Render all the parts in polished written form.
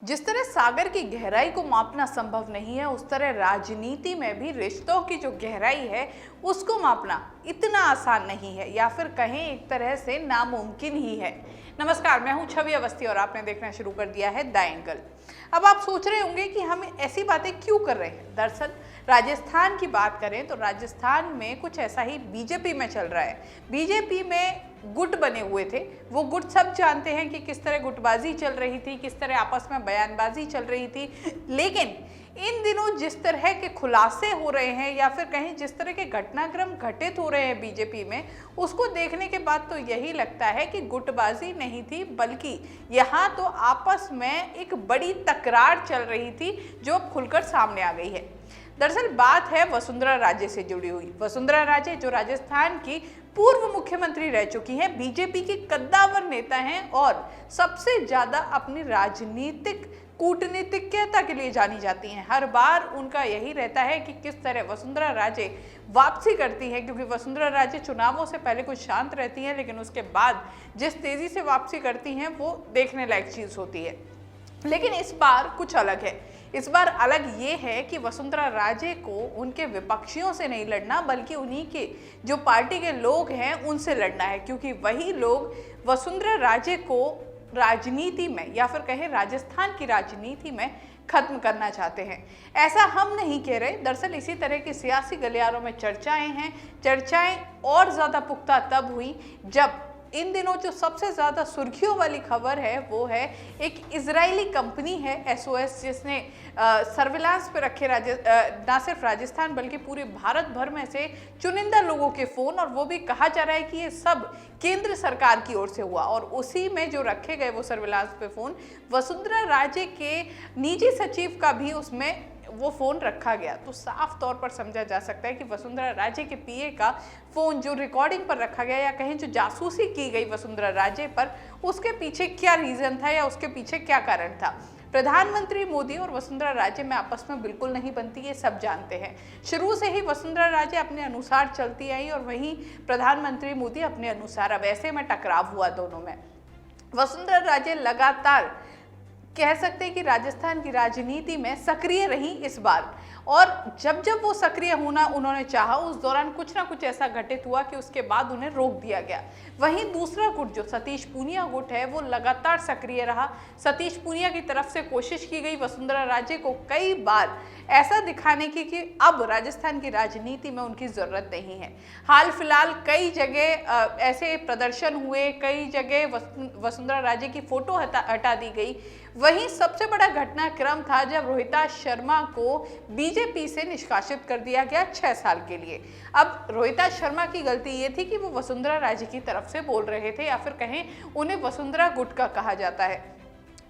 जिस तरह सागर की गहराई को मापना संभव नहीं है, उस तरह राजनीति में भी रिश्तों की जो गहराई है उसको मापना इतना आसान नहीं है, या फिर कहें एक तरह से नामुमकिन ही है। नमस्कार, मैं हूं छवि अवस्थी और आपने देखना शुरू कर दिया है द एंगल। अब आप सोच रहे होंगे कि हम ऐसी बातें क्यों कर रहे हैं। दरअसल राजस्थान की बात करें तो राजस्थान में कुछ ऐसा ही बीजेपी में चल रहा है। बीजेपी में गुट बने हुए थे। वो गुट सब जानते हैं कि किस तरह गुटबाजी चल रही थी, किस तरह आपस में बयानबाजी चल रही थी। लेकिन इन दिनों जिस तरह के खुलासे हो रहे हैं या फिर कहीं जिस तरह के घटनाक्रम घटित हो रहे हैं बीजेपी में, उसको देखने के बाद तो यही लगता है कि गुटबाजी नहीं थी, बल्कि यहाँ तो आपस में एक बड़ी तकरार चल रही थी जो अब खुलकर सामने आ गई है। दरअसल बात है वसुंधरा राजे से जुड़ी हुई। वसुंधरा राजे जो राजस्थान की पूर्व मुख्यमंत्री रह चुकी हैं, बीजेपी की कद्दावर नेता हैं और सबसे ज्यादा अपनी राजनीतिक कूटनीतिज्ञता के लिए जानी जाती हैं। हर बार उनका यही रहता है कि किस तरह वसुंधरा राजे वापसी करती हैं, क्योंकि वसुंधरा राजे चुनावों से पहले कुछ शांत रहती हैं, लेकिन उसके बाद जिस तेजी से वापसी करती हैं वो देखने लायक चीज होती है। लेकिन इस बार कुछ अलग है। इस बार अलग ये है कि वसुंधरा राजे को उनके विपक्षियों से नहीं लड़ना, बल्कि उन्हीं के जो पार्टी के लोग हैं उनसे लड़ना है, क्योंकि वही लोग वसुंधरा राजे को राजनीति में या फिर कहें राजस्थान की राजनीति में खत्म करना चाहते हैं। ऐसा हम नहीं कह रहे। दरअसल इसी तरह की सियासी गलियारों में चर्चाएं हैं। चर्चाएं और ज्यादा पुख्ता तब हुई जब इन दिनों जो सबसे ज्यादा सुर्खियों वाली खबर है वो है एक इजरायली कंपनी है एसओएस, जिसने सर्विलांस पे रखे ना सिर्फ राजस्थान बल्कि पूरे भारत भर में से चुनिंदा लोगों के फोन, और वो भी कहा जा रहा है कि ये सब केंद्र सरकार की ओर से हुआ। और उसी में जो रखे गए वो सर्विलांस पे फोन, वसुंधरा राजे के निजी सचिव का भी उसमें वो फोन रखा गया। तो साफ तौर पर समझा जा सकता है कि वसुंधरा राजे के पीए का फोन जो रिकॉर्डिंग पर रखा गया या कहीं जो जासूसी की गई वसुंधरा राजे पर, उसके पीछे क्या रीजन था या उसके पीछे क्या कारण था। प्रधानमंत्री मोदी और वसुंधरा राजे में आपस में बिल्कुल नहीं बनती, ये सब जानते हैं। शुरू से ही वसुंधरा राजे अपने अनुसार चलती आई और वहीं प्रधानमंत्री मोदी अपने अनुसार। अब ऐसे में टकराव हुआ दोनों में। वसुंधरा राजे लगातार कह सकते हैं कि राजस्थान की राजनीति में सक्रिय रही इस बार, और जब जब वो सक्रिय होना उन्होंने चाहा, उस दौरान कुछ ना कुछ ऐसा घटित हुआ कि उसके बाद उन्हें रोक दिया गया। वहीं दूसरा गुट जो सतीश पूनिया गुट है वो लगातार सक्रिय रहा। सतीश पूनिया की तरफ से कोशिश की गई वसुंधरा राजे को कई बार ऐसा दिखाने की कि अब राजस्थान की राजनीति में उनकी जरूरत नहीं है। हाल फिलहाल कई जगह ऐसे प्रदर्शन हुए, कई जगह वसुंधरा राजे की फोटो हटा दी गई। वहीं सबसे बड़ा घटनाक्रम था जब रोहिता शर्मा को बीजेपी से निष्कासित कर दिया गया 6 साल के लिए। अब रोहिता शर्मा की गलती ये थी कि वो वसुंधरा राजे की तरफ से बोल रहे थे, या फिर कहें उन्हें वसुंधरा गुट का कहा जाता है।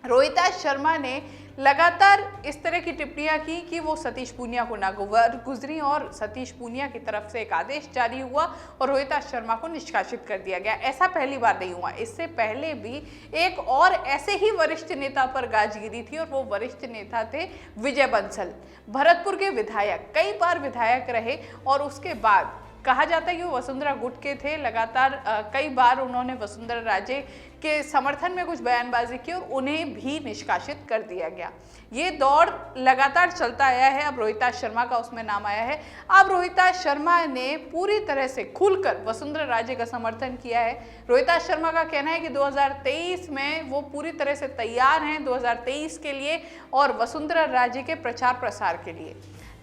रोहिता शर्मा ने लगातार इस तरह की टिप्पणियां की कि वो सतीश पूनिया को नागवार गुजरी और सतीश पूनिया की तरफ से एक आदेश जारी हुआ और रोहिता शर्मा को निष्कासित कर दिया गया। ऐसा पहली बार नहीं हुआ। इससे पहले भी एक और ऐसे ही वरिष्ठ नेता पर गाज गिरी थी, और वो वरिष्ठ नेता थे विजय बंसल, भरतपुर के विधायक, कई बार विधायक रहे। और उसके बाद कहा जाता है कि वो वसुंधरा गुट के थे। लगातार कई बार उन्होंने वसुंधरा राजे के समर्थन में कुछ बयानबाजी की और उन्हें भी निष्कासित कर दिया गया। ये दौर लगातार चलता आया है। अब रोहिता शर्मा का उसमें नाम आया है। अब रोहिता शर्मा ने पूरी तरह से खुलकर वसुंधरा राजे का समर्थन किया है। रोहिता शर्मा का कहना है कि 2023 में वो पूरी तरह से तैयार हैं 2023 के लिए और वसुंधरा राजे के प्रचार प्रसार के लिए।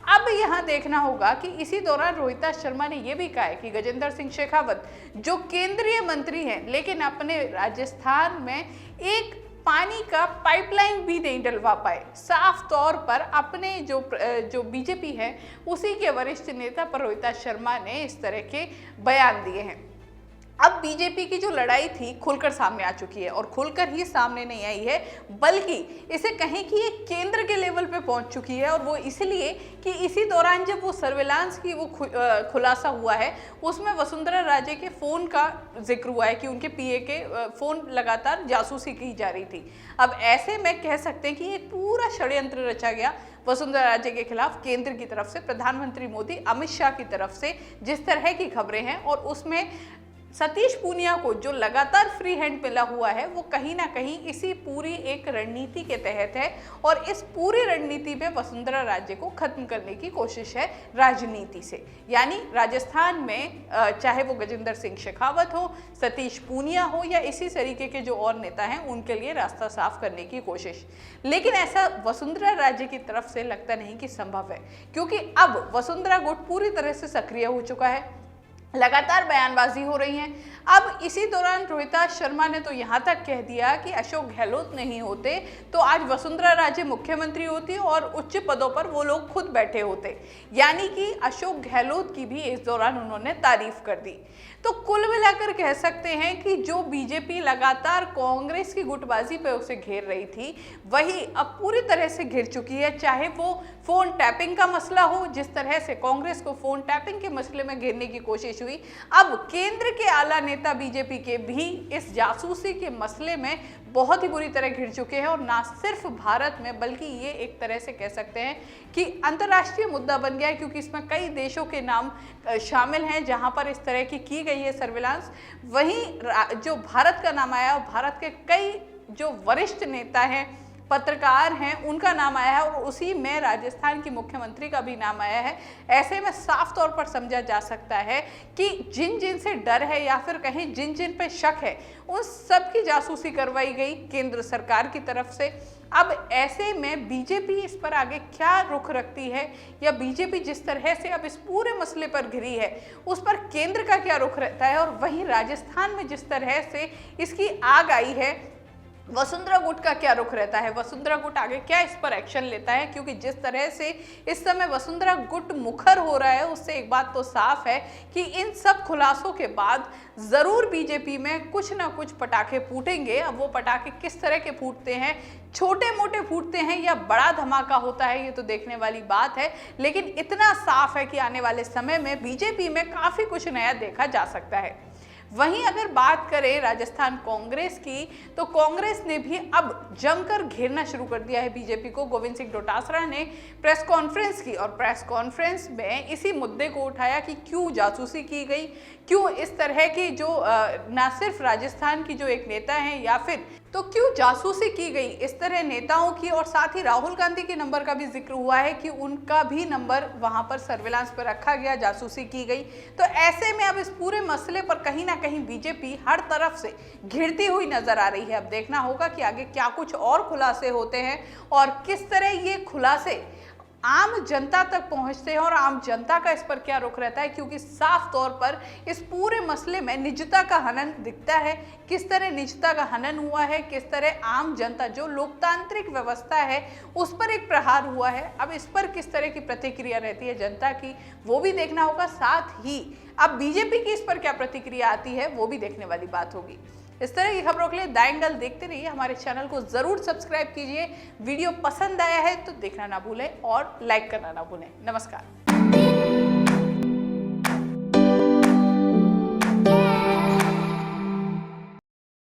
अब यहाँ देखना होगा कि इसी दौरान रोहिता शर्मा ने यह भी कहा है कि गजेंद्र सिंह शेखावत जो केंद्रीय मंत्री हैं, लेकिन अपने राजस्थान में एक पानी का पाइपलाइन भी नहीं डलवा पाए। साफ तौर पर अपने जो बीजेपी है उसी के वरिष्ठ नेता पर रोहिता शर्मा ने इस तरह के बयान दिए हैं। अब बीजेपी की जो लड़ाई थी खुलकर सामने आ चुकी है, और खुलकर ही सामने नहीं आई है, बल्कि इसे कहें कि ये केंद्र के लेवल पे पहुंच चुकी है। और वो इसलिए कि इसी दौरान जब वो सर्विलांस की वो खुलासा हुआ है, उसमें वसुंधरा राजे के फोन का जिक्र हुआ है कि उनके पीए के फोन लगातार जासूसी की जा रही थी। अब ऐसे में कह सकते हैं कि एक पूरा षड्यंत्र रचा गया वसुंधरा राजे के खिलाफ केंद्र की तरफ से, प्रधानमंत्री मोदी, अमित शाह की तरफ से। जिस तरह की खबरें हैं और उसमें सतीश पूनिया को जो लगातार फ्री हैंड मिला हुआ है वो कहीं ना कहीं इसी पूरी एक रणनीति के तहत है और इस पूरी रणनीति में वसुंधरा राजे को खत्म करने की कोशिश है राजनीति से। यानी राजस्थान में चाहे वो गजेंद्र सिंह शेखावत हो, सतीश पूनिया हो या इसी तरीके के जो और नेता हैं उनके लिए रास्ता साफ करने की कोशिश। लेकिन ऐसा वसुंधरा राजे की तरफ से लगता नहीं कि संभव है, क्योंकि अब वसुंधरा गुट पूरी तरह से सक्रिय हो चुका है, लगातार बयानबाजी हो रही है। अब इसी दौरान रोहिता शर्मा ने तो यहाँ तक कह दिया कि अशोक गहलोत नहीं होते तो आज वसुंधरा राजे मुख्यमंत्री होती और उच्च पदों पर वो लोग खुद बैठे होते। यानी कि अशोक गहलोत की भी इस दौरान उन्होंने तारीफ कर दी। तो कुल मिलाकर कह सकते हैं कि जो बीजेपी लगातार कांग्रेस की गुटबाजी पे उसे घेर रही थी, वही अब पूरी तरह से घिर चुकी है। चाहे वो फोन टैपिंग का मसला हो, जिस तरह से कांग्रेस को फोन टैपिंग के मसले में घेरने की कोशिश हुई, अब केंद्र के आला नेता बीजेपी के भी इस जासूसी के मसले में बहुत ही बुरी तरह घिर चुके हैं। और ना सिर्फ भारत में बल्कि ये एक तरह से कह सकते हैं कि अंतर्राष्ट्रीय मुद्दा बन गया है, क्योंकि इसमें कई देशों के नाम शामिल हैं जहां पर इस तरह की गई है सर्विलांस। वहीं जो भारत का नाम आया, भारत के कई जो वरिष्ठ नेता हैं, पत्रकार हैं, उनका नाम आया है और उसी में राजस्थान की मुख्यमंत्री का भी नाम आया है। ऐसे में साफ तौर पर समझा जा सकता है कि जिन जिन से डर है या फिर कहीं जिन जिन पे शक है, उन सब की जासूसी करवाई गई केंद्र सरकार की तरफ से। अब ऐसे में बीजेपी इस पर आगे क्या रुख रखती है, या बीजेपी जिस तरह से अब इस पूरे मसले पर घिरी है उस पर केंद्र का क्या रुख रहता है, और वहीं राजस्थान में जिस तरह से इसकी आग आई है वसुंधरा गुट का क्या रुख रहता है, वसुंधरा गुट आगे क्या इस पर एक्शन लेता है। क्योंकि जिस तरह से इस समय वसुंधरा गुट मुखर हो रहा है, उससे एक बात तो साफ है कि इन सब खुलासों के बाद जरूर बीजेपी में कुछ ना कुछ पटाखे फूटेंगे। अब वो पटाखे किस तरह के फूटते हैं, छोटे मोटे फूटते हैं या बड़ा धमाका होता है, ये तो देखने वाली बात है। लेकिन इतना साफ है कि आने वाले समय में बीजेपी में काफी कुछ नया देखा जा सकता है। वहीं अगर बात करें राजस्थान कांग्रेस की, तो कांग्रेस ने भी अब जमकर घेरना शुरू कर दिया है बीजेपी को। गोविंद सिंह डोटासरा ने प्रेस कॉन्फ्रेंस की और प्रेस कॉन्फ्रेंस में इसी मुद्दे को उठाया कि क्यों जासूसी की गई, क्यों इस तरह की जो ना सिर्फ राजस्थान की जो एक नेता है या फिर तो क्यों जासूसी की गई इस तरह नेताओं की। और साथ ही राहुल गांधी के नंबर का भी जिक्र हुआ है कि उनका भी नंबर वहां पर सर्विलांस पर रखा गया, जासूसी की गई। तो ऐसे में अब इस पूरे मसले पर कहीं ना कहीं बीजेपी हर तरफ से घिरती हुई नजर आ रही है। अब देखना होगा कि आगे क्या कुछ और खुलासे होते हैं और किस तरह ये खुलासे आम जनता तक पहुंचते हैं और आम जनता का इस पर क्या रुख रहता है। क्योंकि साफ तौर पर इस पूरे मसले में निजता का हनन दिखता है। किस तरह निजता का हनन हुआ है, किस तरह आम जनता जो लोकतांत्रिक व्यवस्था है उस पर एक प्रहार हुआ है। अब इस पर किस तरह की प्रतिक्रिया रहती है जनता की, वो भी देखना होगा। साथ ही अब बीजेपी की इस पर क्या प्रतिक्रिया आती है वो भी देखने वाली बात होगी। इस तरह की खबरों के लिए द एंगल देखते रहिए। हमारे चैनल को जरूर सब्सक्राइब कीजिए। वीडियो पसंद आया है तो देखना ना भूलें और लाइक करना ना भूलें। नमस्कार।